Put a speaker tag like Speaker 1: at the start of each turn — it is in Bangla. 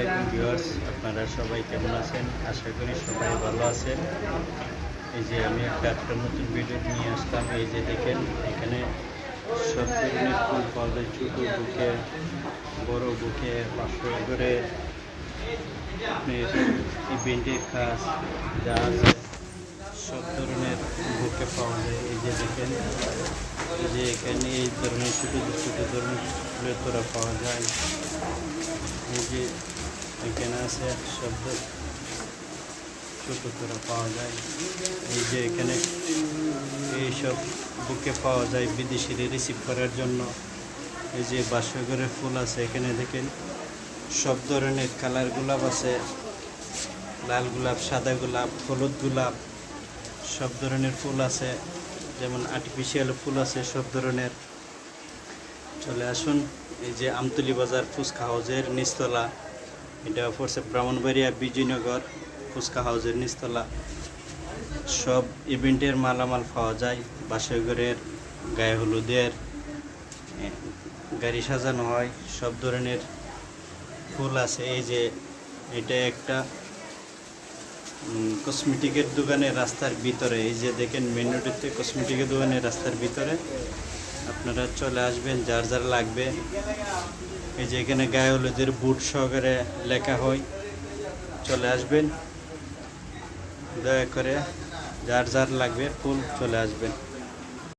Speaker 1: আলাইকুম ভিউয়ার্স, আপনারা সবাই কেমন আছেন? আশা করি সবাই ভালো আছেন। এই যে আমি একটা নতুন ভিডিও নিয়ে আসলাম। এই যে দেখেন, এখানে সব ধরনের ফুল পাওয়া যায়। ছোটো বুকে, বড় বুকে, 500 করে আপনার ইভেন্টের কাজ যা আছে সব ধরনের বুকে পাওয়া যায়। এই যে দেখেন, এই যে এখানে এই ধরনের ছোটো ছোটো ধরনের ফুলের তোড়া পাওয়া যায়। এই যে এখানে আছে সব ছোটো তোড়া পাওয়া যায়। এই যে এখানে এইসব বুকে পাওয়া যায় বিদেশিদের রিসিভ করার জন্য। এই যে বাসগরের ফুল আছে, এখানে দেখেন সব ধরনের কালার গোলাপ আছে, লাল গোলাপ, সাদা গোলাপ, হলুদ গোলাপ, সব ধরনের ফুল আছে। যেমন আর্টিফিশিয়াল ফুল আছে সব ধরনের। চলে আসুন। এই যে আমতলী বাজার ফুচকা হাউজের নিচতলা, এটা পড়ছে ব্রাহ্মণবাড়িয়া বিজয়নগর ফুচকা হাউজের নিচতলা। সব ইভেন্টের মালামাল পাওয়া যায়। বাসঘরের, গায়ে হলুদের, গাড়ি সাজানো হয়, সব ধরনের ফুল আছে। এই যে এটা একটা কসমেটিকের দোকানের রাস্তার ভিতরে। এই যে দেখেন মেন রোডেতে কসমেটিকের দোকানের রাস্তার ভিতরে। আপনারা চলে আসবেন যার যার লাগবে। এই যে এখানে গায়ে হলুদের বুট সহকারে লেখা হয়। চলে আসবেন, দয়া করে যার যার লাগবে ফুল চলে আসবেন।